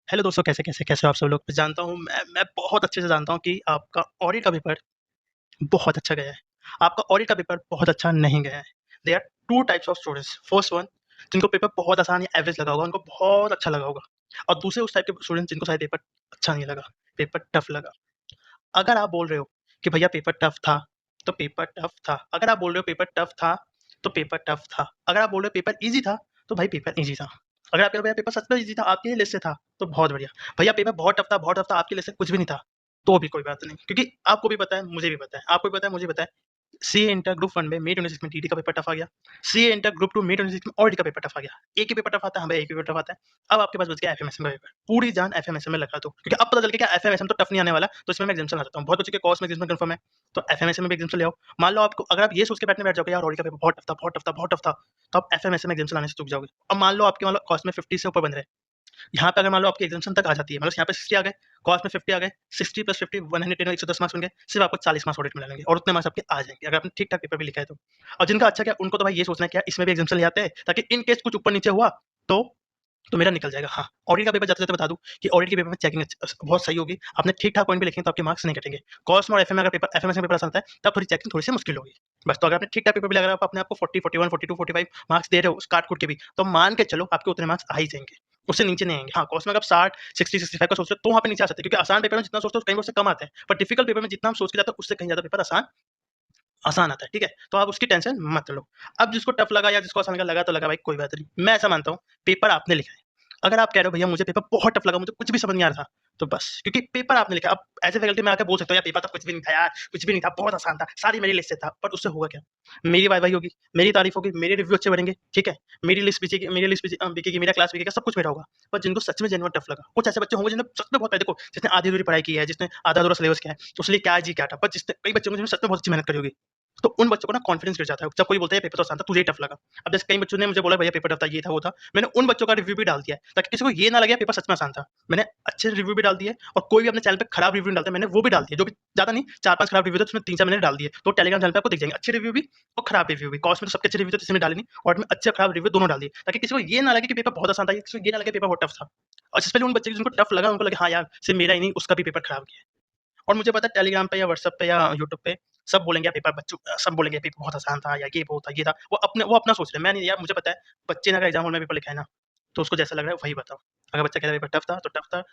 Hello दोस्तों, कैसे हो आप सब लोग? जानता हूँ मैं बहुत अच्छे से जानता हूँ कि आपका ऑडिट का पेपर बहुत अच्छा गया है। आपका ऑडिट का पेपर बहुत अच्छा नहीं गया है। There are 2 types of students. First one, जिनको पेपर बहुत आसान या एवरेज लगा होगा, उनको बहुत अच्छा लगा होगा। और दूसरे उस टाइप के स्टूडेंट्स जिनको शायद पेपर अच्छा नहीं लगा, पेपर टफ लगा। अगर आप बोल रहे हो कि भैया पेपर टफ था, तो पेपर टफ था। अगर आप बोल रहे हो पेपर टफ था, तो पेपर टफ था। अगर आप बोल रहे हो पेपर ईज़ी था, तो भाई पेपर ईज़ी था। अगर आप कह रहे हो भैया पेपर सच में ईज़ी था, आपके लिस्ट से था, तो बहुत बढ़िया। भैया पेपर बहुत टफ था, आपकी लिस्ट से कुछ भी नहीं था, तो भी कोई बात नहीं। क्योंकि आपको भी पता है, मुझे भी पता है, आपको भी पता है, मुझे भी पता है, सीए इंटर ग्रुप 1 में मई 26 में टीटी का पेपर टफ आ गया। सीए इंटर ग्रुप 2 मई 26 में ऑडिट का पेपर टफ आ गया। एक ही पेपर टफ आता है, हाँ भाई एक ही पेपर टफ आता है। अब आपके पास बच गया एफएमएसएम का पेपर। पूरी जान एफएमएसएम में लगा दो, क्योंकि अब पता चल गया कि एफएमएसएम तो टफ नहीं आने वाला, तो इसमें मैं एग्जाम्पशन ला सकता हूँ। बहुत बच्चों के कॉस्ट में एग्जाम्पशन कंफर्म है, तो एफएमएसएम में भी एग्जाम्पशन ले आओ। मान लो आपको, अगर आप ये सोच के बैठ जाओगे यार ऑडिट का पेपर बहुत टफ था, तो आप एफएमएसएम में एग्जाम्पशन लाने से चूक जाओगे। अब मान लो आपके मतलब कॉस्ट में 50 से ऊपर बन रहे हैं। यहाँ पे अगर मान लो आपकी एग्जाम्पशन तक आ जाती है, मतलब यहाँ पे 60 आ गए, कॉस्ट में 50 आ गए, 60 प्लस 50 110 110 मार्क्स बन गए, सिर्फ आपको 40 मार्क्स ऑडिट में लगेंगे और उतने मार्क्स आपके आ जाएंगे अगर आपने ठीक ठाक पेपर भी लिखा है तो। और जिनका अच्छा क्या, उनको तो भाई ये सोचना है क्या इसमें भी एग्जाम्पशन ले आते हैं, ताकि इन केस कुछ ऊपर नीचे हुआ तो मेरा निकल जाएगा। हाँ, ऑडिट का पेपर जाते-जाते बता दूँ कि ऑडिट के पेपर में चेकिंग बहुत सही होगी। आपने ठीक-ठाक पॉइंट भी लिखे हैं तो आपके मार्क्स नहीं कटेंगे। कॉस्ट में और एफएम अगर पेपर एफएमएस में पेपर आसान होता है, तब थोड़ी चेकिंग थोड़ी-सी मुश्किल होगी। बस, तो अगर आपने ठीक-ठाक पेपर भी लगा रहा है, आप अपने आप को 40, 41, 42, 45 मार्क्स दे रहे हो काट-कूट के भी, तो मान के चलो आपके उतने मार्क्स आ ही जाएँगे। उससे नीचे नहीं आएँगे। हाँ, कॉस्ट में अगर आप 60, 60, 65 का सोच रहे हो, तो वहाँ पे नीचे आ सकते हैं, क्योंकि आसान पेपर में जितना सोचते हो, कहीं उससे कम आते हैं। पर डिफिकल्ट पेपर में जितना हम सोच के जाते हैं, उससे कहीं ज़्यादा पेपर आसान आसान आता है, ठीक है? तो आप उसकी टेंशन मत लो। अब जिसको टफ लगा या जिसको आसान लगा तो लगा भाई, कोई बात नहीं। मैं ऐसा मानता हूँ, पेपर आपने लिखा है। अगर आप कह रहे हो भैया मुझे पेपर बहुत टफ लगा, मुझे कुछ भी समझ नहीं आ रहा था, तो बस, क्योंकि पेपर आपने लिखा है। अब एज़ अ फैकल्टी में आके बोल सकते हो यार पेपर तो कुछ भी नहीं था यार, कुछ भी नहीं था, बहुत आसान था, सारी मेरी लिस्ट से था। पर उससे होगा क्या? मेरी वाहवाही होगी, मेरी तारीफ होगी, मेरे रिव्यू अच्छे बढ़ेंगे, ठीक है? मेरी लिस्ट बिकेगी, मेरा क्लास बिकेगा, सब कुछ मेरा होगा। पर जिनको सच में जेन्युइन टफ लगा, कुछ ऐसे बच्चे होंगे जिन्हें सच में बहुत देखो, जिसने आधी-अधूरी पढ़ाई की है, जिसने आधा-अधूरा सिलेबस किया है, उसके लिए क्या है जी क्या था। पर जिसने कई बच्चे होंगे जिन्होंने सच में बहुत अच्छी मेहनत करी होगी, तो उन बच्चों को ना कॉन्फिडेंस गिर जाता है। जब कोई बोलता है पेपर तो आसान था, तुझे ही टफ लगा। अब जैसे कई बच्चों ने मुझे बोला भैया पेपर टफ था, ये था, वो था। मैंने उन बच्चों का रिव्यू भी डाल दिया है, ताकि किसी को ये ना लगे पेपर सच में आसान था। मैंने अच्छे रिव्यू भी डाल दिए, और कोई भी अपने चैनल पे खराब रिव्यू नहीं डालता, मैंने वो भी डाल दिए। जो भी ज़्यादा नहीं, 4-5 खराब रिव्यू थे, उसमें 3-4 मैंने डाल दिए। तो टेलीग्राम चैनल पे आपको दिख जाएँगे, अच्छे रिव्यू भी और खराब रिव्यू भी। कॉस्ट में तो सबके अच्छे रिव्यू थे, किसी ने डाले नहीं, और में अच्छे और खराब रिव्यू दोनों डाल दिए, ताकि किसी को ये ना लगे कि पेपर बहुत आसान था, या किसी को ये ना लगे पेपर बहुत टफ था। और स्पेशली उन बच्चे जिनको टफ लगा, उनको लगे हाँ यार, सिर्फ मेरा ही नहीं, उसका भी पेपर खराब गया है। और मुझे पता है टेलीग्राम पे या व्हाट्सएप पे या यूट्यूब पे सब बोलेंगे पेपर बच्चों, सब बोलेंगे पेपर बहुत आसान था, या ये वो था, ये था। वो अपना सोच रहे हैं, मैं नहीं यार, मुझे पता है बच्चे ने अगर एग्जाम हॉल में पेपर लिखा है ना, तो उसको जैसा लग रहा है वही बताओ। अगर बच्चा कह रहा है पेपर टफ था तो टफ था,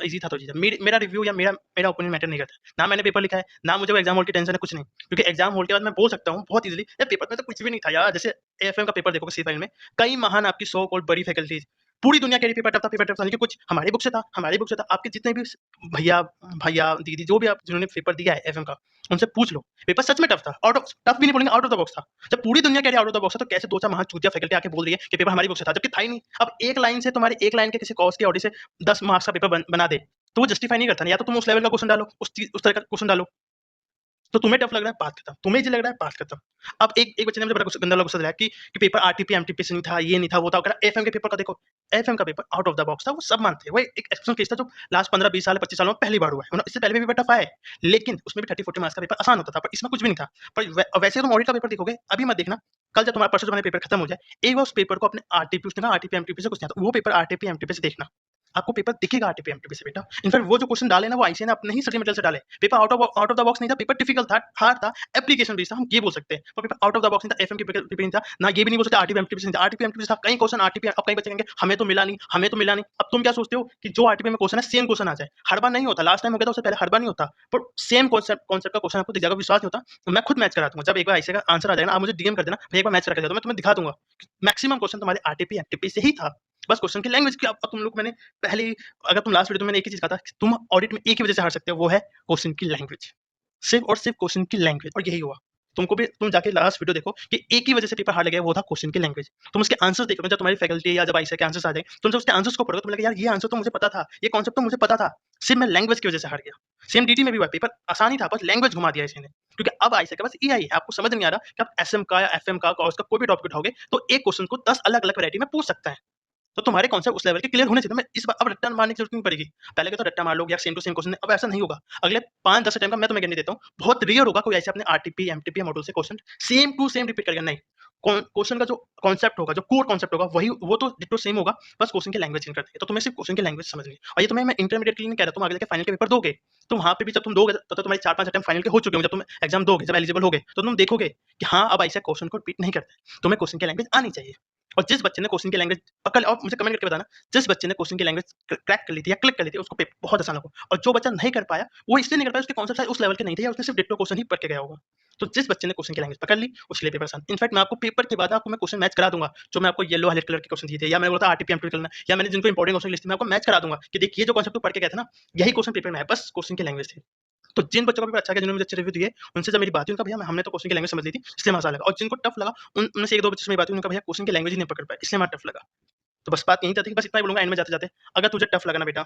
ईजी था तो ईजी था। मेरा रिव्यू या मेरा मेरा ओपिनियन मैटर नहीं करता। ना मैंने पेपर लिखा है, ना मुझे वो एग्जाम हॉल की टेंशन है, कुछ नहीं। क्योंकि एग्जाम हॉल के बाद मैं बोल सकता हूँ बहुत इजीली, यार पेपर में तो कुछ भी नहीं था यार। जैसे एएफएम का पेपर देखो, सी फाइल में कई महान आपकी सो कॉल्ड बड़ी फैकल्टीज, पूरी दुनिया कह रही पेपर टफ था, पेपर टफ था, लेकिन कुछ हमारी बुक से था, हमारी बुक से था। आपके जितने भी भैया भैया दीदी जो भी आप जिन्होंने पेपर दिया है एफएम का, उनसे पूछ लो पेपर सच में टफ था। आउट ऑफ टफ भी नहीं बोलेंगे, आउट ऑफ द बॉक्स था। जब पूरी दुनिया कह रही है आउट ऑफ द बॉक्स है, तो कैसे दो चार महान चूतिया फैकल्टी आके बोल रही है कि पेपर हमारी बुक से था, जबकि था ही नहीं। अब एक लाइन से, तुम्हारे एक लाइन के किसी कॉर्स की ऑडिट से 10 मार्क्स का पेपर बना दे, तो वो जस्टिफाई नहीं करता ना। या तो तुम उस लेवल का क्वेश्चन डालो, उस तरह का क्वेश्चन डालो। तो तुम्हें टफ लग रहा है, बात खत्म। तुम्हें इजी लग रहा है, बात खत्म। अब एक बच्चे ने मुझे बड़ा गंदा वाला गुस्सा दिलाया कि पेपर आरटीपी एमटीपी से नहीं था, ये नहीं था, वो था। अगर एफएम के पेपर का देखो, एफएम का paper out of the box था, वो सब मानते हैं। वो एक एक्सेप्शनल केस था जो लास्ट 15-20 साल 25 सालों में पहली बार हुआ है, वरना इससे पहले भी पेपर टफ आया है, लेकिन उसमें भी 30-40 मार्क्स का पेपर आसान होता था, पर इसमें कुछ भी नहीं था। पर वैसे तुम ऑडिट का पेपर देखोगे, अभी मत देखना, कल जब तुम्हारा परसों तुम्हारा पेपर खत्म हो जाए, एक बार उस पेपर को अपने आरटीपी, उसने कहा आरटीपी एमटीपी से कुछ नहीं आता, वो पेपर आरटीपी एमटीपी से देखना, आपको पेपर दिखेगा आरटीपी एमटीपी से बेटा। इनफैक्ट वो जो क्वेश्चन डाले ना, वो आईसीए ने अपने ही स्टडी मटेरियल से डाले। Paper out of the box नहीं था, पेपर डिफिकल्ट था, हार्ड था, एप्लीकेशन बेस्ड था, हम ये बोल सकते हैं। पर paper out of the box नहीं था, एफएम के पेपर नहीं था, ना ये भी नहीं बोल सकते आरटीपी एमटीपी से नहीं था। आरटीपी एमटीपी था, कई क्वेश्चन आरटीपी। अब कई बच्चे कहेंगे हमें तो मिला नहीं, हमें तो मिला नहीं। अब तुम क्या सोचते हो कि जो आरटीपी में क्वेश्चन है सेम क्वेश्चन आ जाए? हर बार नहीं होता। लास्ट टाइम हो गया था, उससे पहले हर बार नहीं होता। पर सेम कॉन्सेप्ट का क्वेश्चन आपको दिख जाएगा, विश्वास नहीं होता तो मैं खुद मैच करा दूंगा। जब एक बार आईसीए का आंसर आ जाएगा ना, आप मुझे डीएम कर देना, भाई एक बार मैच करा के दो, मैं तुम्हें दिखा दूंगा। मैक्सिमम क्वेश्चन तुम्हारे आरटीपी एमटीपी से ही था। बस क्वेश्चन की लैंग्वेज की, अब तुम लोग, मैंने पहले ही, अगर तुम लास्ट वीडियो में मैंने एक ही चीज कहा था, तुम ऑडिट में एक ही वजह से हार सकते हो, वो है क्वेश्चन की लैंग्वेज। सिर्फ और सिर्फ क्वेश्चन की लैंग्वेज, और यही हुआ। तुमको भी, तुम जाके लास्ट वीडियो देखो कि एक ही वजह से पेपर हार लगा, वो था क्वेश्चन की लैंग्वेज। तुम उसके आंसर्स देखो, जब तुम्हारी फैकल्टी या जब आईसीए के आंसर्स आ जाए, तुम जब उसके आंसर्स को पढ़ो, तुम लगे यार ये आंसर तो मुझे पता था, ये कॉन्सेप्ट तो मुझे पता था, सिर्फ मैं लैंग्वेज की वजह से हार गया। सेम डीटी में भी हुआ, पेपर आसान ही था, बस लैंग्वेज घुमा दिया इसने। क्योंकि अब आईसीए के पास एआई है, आपको समझ नहीं आ रहा कि आप एसएम का या एफएम का कॉस का कोई भी टॉपिक उठाओगे, तो एक क्वेश्चन को 10 अलग अलग वैरायटी में पूछ सकता है। तो तुम्हारे कॉन्सेप्ट उस लेवल के क्लियर होने चाहिए। मैं इस बार अब रट्टा मारने की जरूरत नहीं पड़ेगी। पहले के तो रट्टा मार लोगे या सेम टू सेम क्वेश्चन, अब ऐसा नहीं होगा। अगले 5-10 अटेम्प्ट का मैं तुम्हें गारंटी देता हूँ, बहुत रेयर होगा कोई ऐसे अपने आरटीपी एमटीपी मॉड्यूल से question same to same repeat करेगा, नहीं। क्वेश्चन का जो कॉन्सेप्ट होगा, जो कोर कॉन्सेप्ट होगा, वही वो तो डिट्टो सेम होगा, बस क्वेश्चन की लैंग्वेज चेंज कर देंगे। तो तुम्हें सिर्फ क्वेश्चन की लैंग्वेज समझनी है। और ये तुम्हें मैं इंटरमीडिएट के लिए नहीं कह रहा, तुम आगे जाके फाइनल के पेपर दोगे, तो वहाँ पे भी जब तुम दोगे तब तक तुम्हारे 4-5 अटेम्प्ट फाइनल के हो चुके होंगे। जब तुम एग्जाम दोगे, जब एलिजिबल होगे, तो तुम देखोगे कि हाँ, अब ऐसे क्वेश्चन को रिपीट नहीं करते। तुम्हें क्वेश्चन की लैंग्वेज आनी चाहिए। और जिस बच्चे ने क्वेश्चन की लैंग्वेज पकड़, और मुझे कमेंट करके बताना, जिस बच्चे ने क्वेश्चन की लैंग्वेज क्रैक कर ली थी या क्लिक कर ली थी, उसको पेपर बहुत आसान होगा। और जो बच्चा नहीं कर पाया, वो इसलिए नहीं कर पाया, उसके कॉन्सेप्ट शायद उस लेवल के नहीं थे, या उसने सिर्फ डिट्टो क्वेश्चन ही पढ़ के गया होगा। तो जिस बच्चे ने क्वेश्चन की लैंग्वेज पकड़ ली, उसके लिए पेपर आसान। इनफैक्ट मैं आपको पेपर के बाद आपको मैं क्वेश्चन मैच करा दूंगा, जो मैं आपको येलो हाईलाइट कलर के क्वेश्चन दिए थे, या मैंने बोला था आरटीपी एमटीपी करना, या मैंने जिनको इंपॉर्टेंट क्वेश्चन लिस्ट में आपको मैच करा दूंगा कि देखिए जो कॉन्सेप्ट पढ़ के गए थे ना, यही क्वेश्चन पेपर में है, बस क्वेश्चन की लैंग्वेज थी। तो जिन बच्चों का पेपर अच्छा गया, जिन्होंने मुझे अच्छे रिव्यू दिए, उनसे जब मेरी बात हुई, उनका भैया हमने तो क्वेश्चन की लैंग्वेज समझ ली थी, इसलिए मजा लगा। और जिनको टफ लगा, उनमें से 1-2 बच्चों से मेरी बात हुई, उनका भैया क्वेश्चन की लैंग्वेज ही नहीं पकड़ पाए, इसलिए हमारा टफ लगा। तो बस बात यहीं तक थी, बस इतना ही बोलूँगा एंड में जाते-जाते, अगर तुझे टफ लगा ना बेटा,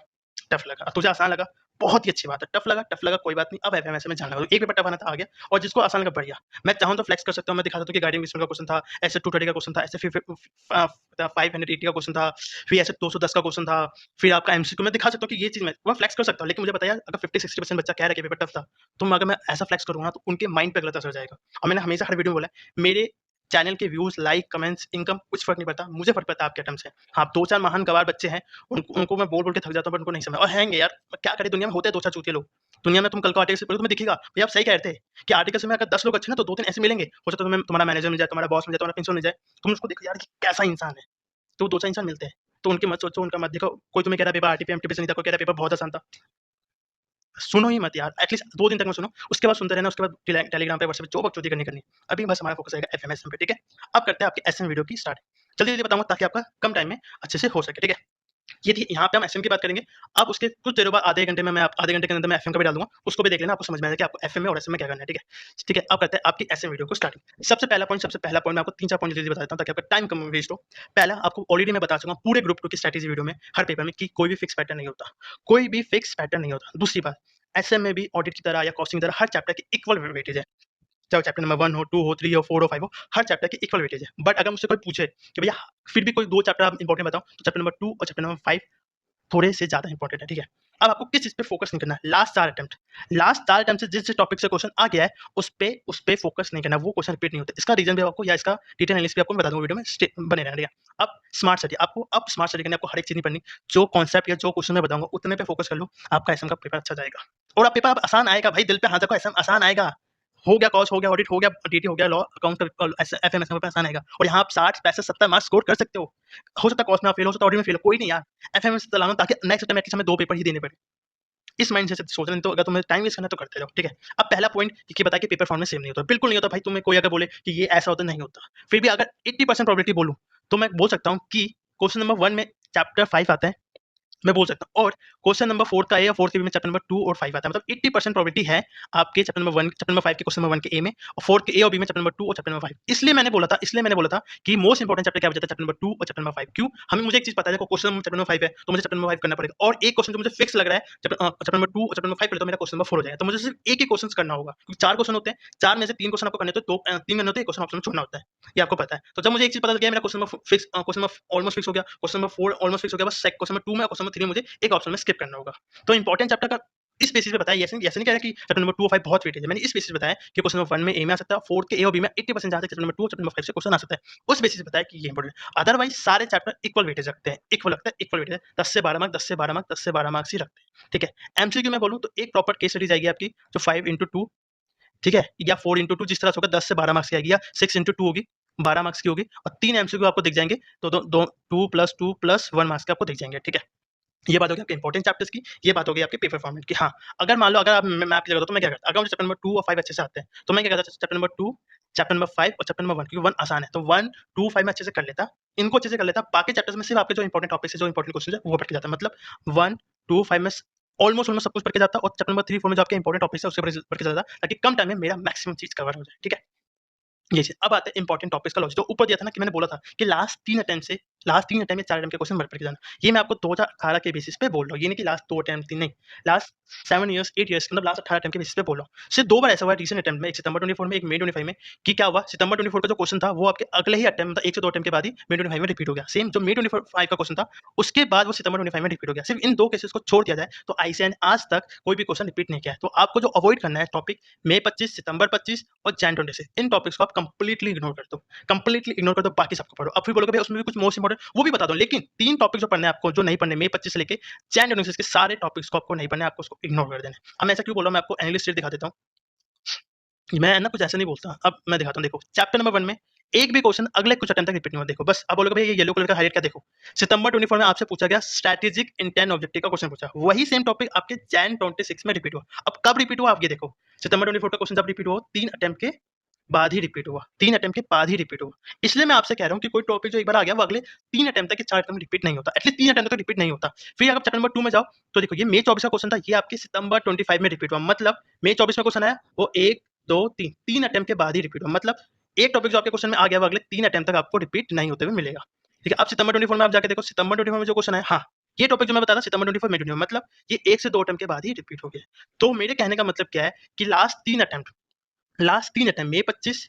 टफ लगा, तुझे आसान लगा, बहुत ही अच्छी बात है। टफ लगा कोई बात नहीं, अब एफएमएस में जाना होगा। एक पेपर टफ आना था, आ गया, और जिसको आसान लगा बढ़िया। मैं चाहूँ तो फ्लेक्स कर सकता हूँ, मैं दिखा सकता हूँ कि गाइडिंग का क्वेश्चन था, ऐसे 230 का क्वेश्चन था, ऐसे 580 का क्वेश्चन था, फिर ऐसे 210 का क्वेश्चन था, फिर आपका एमसीक्यू मैं दिखा सकता हूँ कि ये चीज़ मैं फ्लेक्स कर सकता हूँ। लेकिन मुझे बताइए, अगर 50-60% बच्चा कह रहा है कि पेपर टफ था, तो अगर मैं ऐसा फ्लेक्स करूँगा, तो उनके माइंड पे गलत असर जाएगा। और मैंने हमेशा हर वीडियो में बोला है, मेरे चैनल के व्यूज़, लाइक, कमेंट्स, इनकम कुछ फ़र्क नहीं पड़ता, मुझे फ़र्क पड़ता है आपके आइटम से। हाँ, 2-4 महान गँवार बच्चे हैं, उनको मैं बोल-बोल के थक जाता हूँ, बट उनको नहीं समझ, और हैंगे यार, क्या करें, दुनिया में होते हैं 2-4 चूतिए लोग। दुनिया में तुम कल को आर्टिकल से पढ़ो, तुम्हें दिखेगा, भैया आप सही कह रहे थे कि आर्टिकल से में अगर 10 लोग अच्छे हैं ना, तो 2-3 ऐसे मिलेंगे, हो सकता है तुम्हें तुम्हारा मैनेजर मिल जाए, तुम्हारा बॉस मिल जाए, तुम्हारा प्रिंसिपल मिल जाए, तुम उसको देखो यार, ये कैसा इंसान है, तो 2-4 इंसान मिलते हैं। तो उनकी मत सोचो, उनका मत देखो, कोई तुम्हें कह रहा है पेपर आरटीपी एमटीपी से नहीं था, कोई कह रहा है पेपर बहुत आसान था। सुनो ही मत यार, एटलीस्ट 2 दिन तक मत सुनो, उसके बाद सुनते रहना, उसके बाद टेलीग्राम पे, व्हाट्सएप पे जो बकचोदी करनी है। अभी बस हमारा फोकस रहेगा एफएमएसएम पे, ठीक है? अब करते हैं आपके एसएम वीडियो की स्टार्ट। जल्दी-जल्दी बताऊँगा ताकि आपका कम टाइम में अच्छे से हो सके, ठीक है? ये थी, यहाँ पे हम एफएम की बात करेंगे। अब उसके कुछ देर बाद आधे घंटे में मैं आधे घंटे के अंदर मैं एफएम का भी डाल दूँगा। उसको भी देख लेना, आपको समझ में आएगा कि आपको एफएम में और एसएम में क्या करना है, ठीक है? ठीक है, अब करते हैं आपकी एसएम वीडियो को स्टार्टिंग। सबसे पहला पॉइंट मैं आपको 3-4 पॉइंट जल्दी बता देता हूँ ताकि आपका टाइम कम वेस्ट हो। पहला, आपको ऑलरेडी मैं बता चुका हूँ पूरे ग्रुप 2 की स्ट्रैटेजी वीडियो में, हर पेपर में, कि कोई भी फिक्स पैटर्न नहीं होता। कोई भी फिक्स पैटर्न नहीं होता। दूसरी बात, एसएम में भी ऑडिट की तरह या कॉस्टिंग की तरह हर चैप्टर की इक्वल वेटेज है। चाहे चैप्टर नंबर 1 हो, 2 हो, 3 हो, 4 हो, 5 हो, हर चैप्टर की इक्वल वेटेज है। बट अगर मुझसे कोई पूछे कि भैया फिर भी कोई 2 चैप्टर आप इंपॉर्टेंट बताओ, तो चैप्टर नंबर 2 और चैप्टर नंबर 5 थोड़े से ज़्यादा इंपॉर्टेंट है, ठीक है? अब आपको किस चीज़ पे फोकस नहीं करना है, लास्ट 4 अटेम्प्ट से जिस टॉपिक से क्वेश्चन आ गया है, उस पे फोकस नहीं करना है, वो क्वेश्चन रिपीट नहीं होते। इसका रीज़न भी आपको, या इसका डिटेल एनालिसिस भी आपको मैं बता दूँगा वीडियो में, बने रहना, ठीक है? अब स्मार्ट स्टडी, अब स्मार्ट स्टडी करनी है, आपको हर एक चीज़ नहीं पढ़नी। जो कॉन्सेप्ट या जो क्वेश्चन मैं बताऊँगा, उतने पे फोकस कर लो, आपका एसएम का पेपर अच्छा जाएगा। और आप पेपर अब आसान आएगा भाई, दिल पे हाथ रखो, एसएम आसान आएगा। हो गया कॉस्ट, हो गया ऑडिट, हो गया टीटी, हो गया लॉ, अकाउंट, एफएमएस में आसान आएगा। और यहाँ आप 60, 65, 70 मार्क्स स्कोर कर सकते हो। हो सकता है कॉस्ट में आप फेल, हो सकता है ऑडिट में फेल हो, कोई नहीं यार, एफएमएस से चलाना, ताकि नेक्स्ट अटेम्प्ट एटलीस्ट हमें 2 पेपर ही देने पड़े। इस माइंडसेट से सोचना, नहीं तो अगर तुम्हें टाइम वेस्ट करना है तो करते रहो, ठीक है? अब पहला पॉइंट ये बताया कि पेपर फॉर्मेट सेम नहीं होता, बिल्कुल नहीं होता भाई। तुम्हें कोई अगर बोले कि ये ऐसा होता, नहीं होता। फिर भी अगर 80% प्रोबेबिलिटी बोलूँ, तो मैं बोल सकता हूँ कि क्वेश्चन नंबर 1 में चैप्टर 5 आता है, मैं बोल सकता हूँ। और क्वेश्चन नंबर 4 का ए, और 4 के बी में चैप्टर नंबर 2 और 5 आता है। मतलब 80% प्रोबेबिलिटी है आपके चैप्टर नंबर 1, चैप्टर नंबर 5 के क्वेश्चन नंबर 1 के ए में, और 4 के ए और बी में चैप्टर नंबर 2 और चैप्टर नंबर 5। इसलिए मैंने बोला था कि मोस्ट इंपोर्टेंट चैप्टर क्या बचा था, चैप्टर नंबर 2 और चैप्टर नंबर 5। क्यों? मुझे एक चीज़ पता है, देखो क्वेश्चन नंबर चैप्टर नंबर 5 है, तो मुझे चैप्टर नंबर 5 करना पड़ेगा। और एक क्वेश्चन जो मुझे फिक्स लग रहा है, चैप्टर नंबर 2 और चैप्टर नंबर 5 पढ़े, तो मेरा क्वेश्चन नंबर 4 हो जाएगा। तो मुझे सिर्फ एक ही क्वेश्चन करना होगा, क्योंकि 4 क्वेश्चन होते हैं, 4 में से 3 क्वेश्चन आपको करने होते हैं, 3 करने होते हैं, 1 क्वेश्चन ऑप्शन में छोड़ना होता है। ये आपको पता है। तो जब मुझे एक चीज़ पता लग गया, मेरा क्वेश्चन नंबर ऑलमोस्ट फिक्स हो गया, क्वेश्चन नंबर 4 ऑलमोस्ट फिक्स हो गया, बस क्वेश्चन नंबर 2 में और क्वेश्चन नंबर 3 में मुझे एक ऑप्शन में स्किप करना होगा। तो इंपॉर्टेंट चैप्टर का इस बेसिस पे बताया, ऐसे नहीं कह रहा कि चैप्टर नंबर 2 और 5 बहुत वेटेज है। मैंने इस बेसिस पे बताया कि क्वेश्चन नंबर 1 में ए में आ सकता है, 4 के ए और बी में 80% जहाँ तक चैप्टर नंबर 2 और चैप्टर नंबर 5 से क्वेश्चन आ सकता है। उस बेसिस पे बताया कि ये इंपॉर्टेंट है। अदरवाइज सारे चैप्टर इक्वल वेटेज रखते हैं, इक्वल वेटेज है। 10 से 12 मार्क्स, 10 से 12 मार्क्स, 10 से 12 मार्क्स ही रखते हैं, ठीक है? एमसीक्यू में बोलूँ तो एक प्रॉपर केस स्टडी जाएगी आपकी, जो 5x2, ठीक है? या 4x2, जिस तरह से होगा 10 से 12 मार्क्स की आएगी, या 6x2 होगी, 12 मार्क्स की होगी, और 3 एमसीक्यू आपको दिख जाएंगे, तो 2 प्लस 1 मार्क्स के आपको दिख जाएंगे, ठीक है? ये बात होगी आपके इंपॉर्टेंट चैप्टर्स की, ये बात होगी आपके पेपर फॉर्मेट की। हाँ, अगर मान लो, अगर आप मैं आपकी जगह होता तो मैं क्या करता? अगर मुझे चैप्टर नंबर 2 और 5 अच्छे से आते हैं, तो मैं क्या करता? चैप्टर नंबर 2, चैप्टर नंबर 5 और चैप्टर नंबर 1, क्योंकि 1 आसान है, तो 1, 2, 5 में अच्छे से कर लेता, इनको अच्छे से कर लेता। बाकी चैप्टर्स में सिर्फ आपके जो इंपॉर्टेंट टॉपिक्स है, जो इंपॉर्टेंट क्वेश्चन है, वो पढ़ के जाता। मतलब 1, 2, 5 में ऑलमोस्ट सब कुछ पढ़ के जाता, और चैप्टर नंबर 3, 4 में जो आपके इंपॉर्टेंट टॉपिक्स है, उससे पढ़ के जाता, ताकि कम टाइम में मेरा मैक्सिमम चीज़ कवर हो जाए, ठीक है? ये चीज़। अब आते हैं इंपॉर्टेंट टॉपिक्स का लॉजिक, जो ऊपर दिया था ना, कि मैंने बोला था कि लास्ट 3 अटेम्प्ट से लास्ट 3 अटेम्प्ट या 4 अटेम्प्ट के क्वेश्चन पढ़ के जाना। ये मैं आपको 2018 के बेसिस पे बोल रहा हूँ, ये नहीं कि लास्ट 2 अटेम्प्ट 3 नहीं, लास्ट 7 ईयर्स 8 ईयर्स मतलब लास्ट 18 अटेम्प्ट के बेसिस पे बोल रहा हूँ। सिर्फ 2 बार ऐसा हुआ है रिसेंट अटेम्प्ट में, एक सितंबर 24 में, एक मई 25 में, कि क्या हुआ, सितंबर 24 का जो क्वेश्चन था वो आपके अगले ही अटेम्प्ट मतलब 1 से 2 अटेम्प्ट के बाद ही मई 25 में रिपीट हो गया। सेम जो मई 25 का क्वेश्चन था उसके बाद वो सितंबर 25 में रिपीट हो गया। सिर्फ इन 2 केसेस को छोड़ दिया जाए तो आईसीएआई ने आज तक कोई भी क्वेश्चन रिपीट नहीं किया है। तो आपको जो अवॉइड करना है टॉपिक मई 25, सितंबर 25 और जैन 26, इन टॉपिक्स को आप कंप्लीटली इग्नोर कर दो, कंप्लीटली इग्नोर कर दो, बाकी सबको पढ़ो। अब फिर बोलोगे भैया उसमें भी कुछ मोस्ट इंपोर्टेंट वो भी बता दो, लेकिन 3 टॉपिक जो पढ़ने हैं आपको, जो नहीं पढ़ने मई 25 से लेके जैन 26 के सारे टॉपिक्स को आपको नहीं पढ़ना है, आपको उसको इग्नोर कर देना है। अब मैं ऐसा क्यों बोल रहा हूँ, मैं आपको एनालिस्ट शीट दिखा देता हूँ। मैं ना कुछ ऐसा नहीं बोलता, अब मैं दिखाता हूँ। देखो चैप्टर नंबर 1 में एक भी क्वेश्चन अगले कुछ अटेम्प्ट तक रिपीट नहीं हुआ। देखो बस अब बोलोगे भैया ये येलो कलर का हाईलाइट क्या, देखो सितंबर 24 में आपसे पूछा गया स्ट्रेटेजिक इंटेंट ऑब्जेक्टिव का क्वेश्चन पूछा, वही सेम टॉपिक आपके जैन 26 में रिपीट हुआ। अब कब रिपीट हुआ आप ये देखो, सितंबर 24 का क्वेश्चन जब रिपीट हुआ 3 अटेम्प्ट के बाद ही रिपीट हुआ, 3 अटेम्प्ट के बाद ही रिपीट हुआ। इसलिए मैं आपसे कह रहा हूँ कि कोई टॉपिक जो एक बार आ गया वो अगले 3 अटेम्प्ट तक, 4 अटेम्प्ट रिपीट नहीं होता, एटलीस्ट 3 अटेम्प्ट तक रिपीट नहीं होता। फिर अगर चैप्टर नंबर 2 में जाओ तो देखो ये मई 24 का क्वेश्चन था, ये आपके सितंबर 25 में रिपीट हुआ, मतलब मई 24 में क्वेश्चन आया वो 1 2 3 अटेम्प्ट के बाद ही रिपीट हुआ, मतलब एक टॉपिक जो आपके क्वेश्चन में आ गया वो अगले 3 अटेम्प्ट तक आपको रिपीट नहीं होते हुए मिलेगा। ठीक है, अब सितंबर 24 में आप जाके देखो, सितंबर 24 में जो क्वेश्चन है, हाँ ये टॉपिक जो मैं बता रहा सितंबर 24 में, मतलब ये 1 से 2 अटेम्प्ट के बाद ही रिपीट हो गया। तो मेरे कहने का मतलब क्या है कि लास्ट 3 अटेम्प्ट मई 25,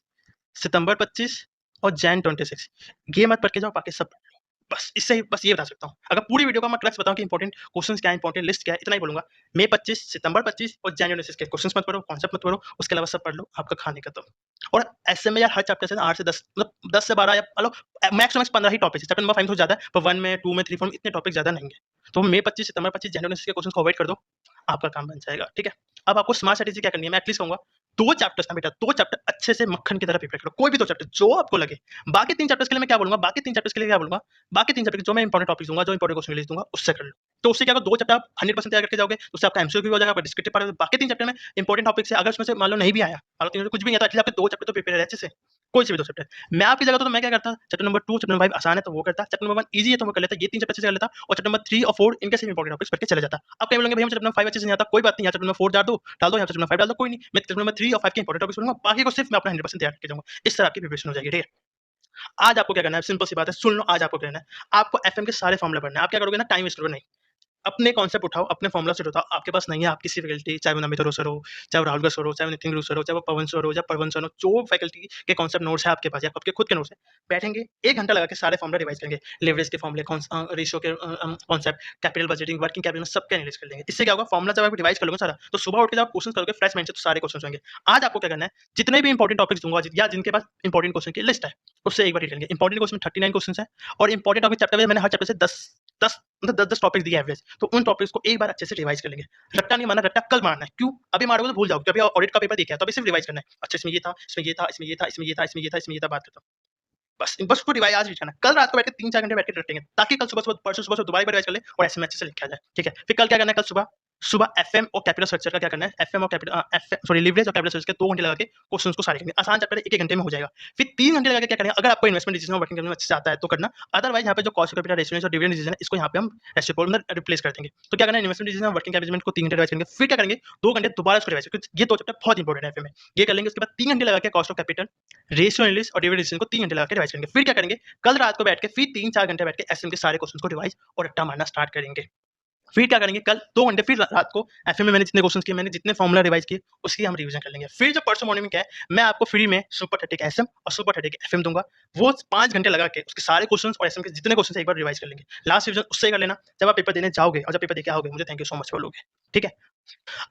सितंबर 25 और जैन 26 ये मत पढ़ के जाओ, बाकी सब पढ़ लो। बस इससे ही बस ये बता सकता हूँ। अगर पूरी वीडियो का मैं क्रक्स बताऊँ कि इंपॉर्टेंट क्वेश्चंस क्या है, इंपॉर्टेंट लिस्ट क्या है, इतना ही बोलूंगा। मई 25, सितंबर 25 और जैन 26 के क्वेश्चंस मत पढ़ो, कॉन्सेप्ट मत पढ़ो, उसके अलावा सब पढ़ लो, आपका खाने का तो। और ऐसे में यार हर चैप्टर से ना 8 से 10 मतलब 10 से 12 या मतलब मैक्स टू मैक्स 15 ही टॉपिक्स है। चैप्टर नंबर 5 तो ज्यादा है, पर 1 में 2 में 3 4 में इतने टॉपिक ज्यादा नहीं है। तो मई 25, सितंबर 25, जैन 26 के क्वेश्चंस को अवॉइड कर दो, आपका काम बन जाएगा। ठीक है, अब आपको स्मार्ट स्ट्रेटेजी क्या करनी है, मैं एटलीस्ट कहूंगा 2 चैप्टर्स ना बेटा, 2 चैप्टर अच्छे से मक्खन की तरह प्रिपेयर करो, कोई भी 2 चैप्टर जो आपको लगे। बाकी 3 चैप्टर्स के लिए मैं क्या बोलूंगा, बाकी 3 चैप्टर्स के लिए क्या बोलूंगा, बाकी 3 चैप्टर जो मैं इंपॉर्टेंट टॉपिक्स दूंगा, जो इंपॉर्टेंट क्वेश्चन लिस्ट दूंगा, उससे कर लो। तो उससे क्या होगा, 2 चैप्टर आप 100% तैयार करके जाओगे, तो उससे आपका एमसीक्यू भी हो जाएगा, आपका डिस्क्रिप्टिव पार्ट। बाकी 3 चैप्टर में इंपॉर्टेंट टॉपिक्स है, अगर उसमें से मान लो नहीं भी आया, अगर 3 कुछ भी नहीं आता, एटलीस्ट आपके 2 चैप्टर तो प्रिपेयर है अच्छे से, कोई से भी 2 चैप्टर। मैं आपकी जगह तो मैं क्या करता, चैप्टर नंबर 2, चैप्टर नंबर 5 आसान है तो वो करता, चैप्टर नंबर 1 ईजी है तो मैं कर लेता, ये 3 चैप्टर अच्छे से कर लेता, और चैप्टर नंबर 3 और 4 इनके से इंपॉर्टेंट टॉपिक्स पढ़ के चले जाता। आप कहीं बोलेंगे भैया मुझे चैप्टर नंबर 5 अच्छे से नहीं आता, कोई बात नहीं, यहाँ चैप्टर नंबर 4 डाल दो, यहाँ चैप्टर नंबर 5 डाल दो, कोई नहीं, मैं चैप्टर नंबर 3 और 5 के इंपॉर्टेंट टॉपिक्स पढ़ूंगा, बाकी को सिर्फ मैं अपना 100% तैयार करके जाऊंगा। इस तरह आपकी प्रिपरेशन हो जाएगी। ठीक है, आज आपको क्या करना है, सिंपल सी बात है, सुन लो। आज आपको करना है, आपको एफएम के सारे फॉर्मूला पढ़ना है। आप क्या करोगे ना, टाइम वेस्ट करोगे नहीं, अपने कॉन्सेप्ट उठाओ, अपने फॉर्मुला सेट उठाओ। आपके पास नहीं है, आप किसी फैकल्टी, चाहे वो नमिता सर हो, चाहे वो राहुल का सर हो, चाहे वो नितिन गुरु सर हो, चाहे वो पवन सर हो, या पवन सर हो, जो फैकल्टी के कॉन्सेप्ट नोट्स है आपके पास या आपके खुद के नोट्स है, बैठेंगे 1 घंटा लगा के सारे फॉर्मुला रिवाइज करेंगे, लेवरेज के फॉर्मुले, रेशियो के concept, capital budgeting, working capital, सबके एनालिसिस कर लेंगे। इससे क्या होगा, फॉर्मुला जब आप रिवाइज कर लोगे सारा, तो सुबह उठ के जब आप क्वेश्चन करोगे फ्रेश माइंड से, तो सारे क्वेश्चन होंगे। आज आपको क्या करना है, जितने भी इंपॉर्टेंट टॉपिक्स दूंगा या जिनके पास इंपॉर्टेंट क्वेश्चन की लिस्ट है, उससे एक बार रीड करेंगे। इंपॉर्टेंट क्वेश्चन 39 क्वेश्चन है, और इंपॉर्टेंट टॉपिक चैप्टर में मैंने हर चैप्टर से 10 मतलब 10 टॉपिक दिए एवरेज, तो उन टॉपिक्स को एक बार अच्छे से रिवाइज कर लेंगे। रट्टा नहीं मारना, रट्टा कल मारना है। क्यों, अभी मारोगे तो भूल जाओगे, अभी ऑडिट का पेपर देखा है तो अभी सिर्फ रिवाइज करना है। अच्छा इसमें ये था, इसमें ये था, इसमें ये था, इसमें ये था, इसमें ये था, इसमें ये था, बात करता हूँ। बस बस उसको रिवाइज आज लिखना है, कल रात को बैठ के 3-4 घंटे बैठ के रटेंगे, ताकि कल सुबह परसों सुबह दोबारा रिवाइज कर ले और ऐसे में अच्छे से लिखा जाए। ठीक है, फिर कल क्या करना है, कल सुबह एफएम और कैपिटल स्ट्रक्चर का क्या करना है, एफएम और कैपिटल सॉरी लिवरेज और कैपिटल स्ट्रक्चर के 2 घंटे लगा के क्वेश्चंस को सारे करेंगे। आसान चैप्टर 1-1 घंटे में हो जाएगा। फिर 3 घंटे लगा के क्या करेंगे, अगर आपको इन्वेस्टमेंट डिसीजन और वर्किंग कैपिटल अच्छे से आता है तो करना, अदरवाइज यहाँ पे जो कॉस्ट कैपिटल रेशियो और डिविडेंड डिसीजन है, इसको यहाँ पे हम रेसिप्रोकल में रिप्लेस कर देंगे। तो क्या करना है, इन्वेस्टमेंट डिसीजन और वर्किंग कैपिटल को 3 घंटे रिवाइज करेंगे। फिर क्या करेंगे, 2 घंटे दोबारा इसको रिवाइज करेंगे। ये 2 चैप्टर बहुत इंपॉर्टेंट है एफएम में, ये कर लेंगे। उसके बाद 3 घंटे लगा के cost of capital, ratio analysis और डिविडेंड डिसीजन को 3 घंटे लगा के रिवाइज करेंगे। फिर क्या करेंगे, कल रात को बैठ के फिर 3-4 घंटे बैठ के एसएम के सारे क्वेश्चंस को रिवाइज और रट्टा मारना स्टार्ट करेंगे। फिर क्या करेंगे, कल 2 घंटे फिर रात को एफएम में मैंने जितने क्वेश्चंस किए, मैंने जितने फॉर्मूला रिवाइज किए, उसकी हम रिवीजन कर लेंगे। फिर जब परसों मॉर्निंग में क्या है, मैं आपको फ्री में सुपर थर्टी एसएम और सुपर थर्टी एफएम दूंगा। वो 5 घंटे लगा के उसके सारे क्वेश्चंस और एसएम के जितने क्वेश्चंस एक बार रिवाइज कर लेंगे। लास्ट रिवीजन उससे कर लेना जब आप पेपर देने जाओगे, और जब पेपर देके आओगे मुझे थैंक यू सो मच बोलोगे। ठीक है,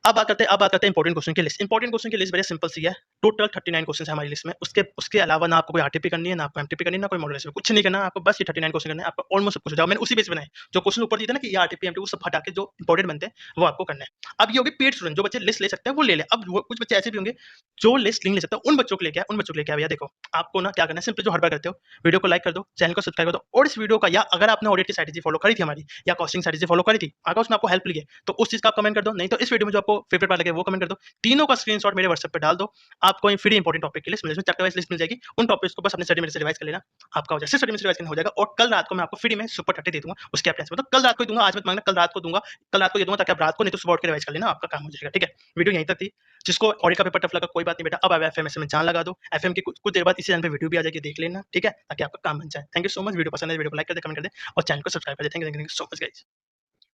अब बात करते हैं इंपॉर्टेंट क्वेश्चन की लिस्ट। इंपॉर्टेंट क्वेश्चन की लिस्ट बड़ी सिंपल सी है, टोटल 39 क्वेश्चन है हमारी लिस्ट में। उसके अलावा ना आपको कोई आरटीपी करनी है, ना आपको एमटीपी करनी है, ना कोई मॉडल रेसिपी, कुछ नहीं करना, आपको बस ये 39 क्वेश्चन करना है। आपको ऑलमोस्ट सब कुछ हो जाएगा। मैंने उसी बेस पे बनाए, जो क्वेश्चन ऊपर दिए थे ना कि ये आरटीपी एमटीपी, वो सब हटा के जो इंपॉर्टेंट बनते हैं वो आपको करना है। अब ये होगी पेड स्टूडेंट, जो बच्चे लिस्ट ले सकते हैं वो ले ले। अब कुछ बच्चे ऐसे भी होंगे जो लिस्ट नहीं ले सकते, उन बच्चों को लेके भैया देखो, आपको ना क्या करना है, सिंपली जो हर बार करते हो, वीडियो को लाइक कर दो, चैनल को सब्सक्राइब कर दो, और इस वीडियो का, या अगर आपने ऑडिट की स्ट्रेटजी फॉलो करी थी हमारी, या कॉस्टिंग स्ट्रेटजी फॉलो करी थी, अगर उसमें आपको हेल्प ली है तो उस चीज का कमेंट कर दो। नहीं तो इस वीडियो में जो आपको फेवरेट पार्ट लगे वो कमेंट कर दो। तीनों का स्क्रीनशॉट मेरे व्हाट्सएप पे डाल दो। आपको ये फ्री इंपॉर्टेंट टॉपिक की लिस्ट मिल जाएगी, चैप्टर वाइज लिस्ट मिल जाएगी। उन टॉपिक्स को बस अपने स्टडी मेरे से रिवाइज कर लेना। आपका हो जाएगा, स्टडी में से रिवाइज करना हो जाएगा और कल रात को मैं आपको फ्री में सुपर 30 दे दूँगा। उसके आप टेंशन मत लो, कल रात को ही दूँगा, आज मत मांगना, कल रात को दूँगा। कल रात को ये दूँगा ताकि आप रात को नहीं तो सुबह उठ के रिवाइज कर लेना, आपका काम हो जाएगा, ठीक है? वीडियो यहीं तक थी। जिसको ऑडिट का पेपर टफ लगा कोई बात नहीं बेटा, अब आप एफएमएस में जान लगा दो। एफएम की कुछ कुछ देर बाद इसी चैनल पे वीडियो भी आ जाएगी, देख लेना, ठीक है? ताकि आपका काम बन जाए। Thank you so much. Video पसंद है वीडियो को लाइक कर दें, कमेंट कर दें और चैनल को सब्सक्राइब कर दें। Thank you so much guys.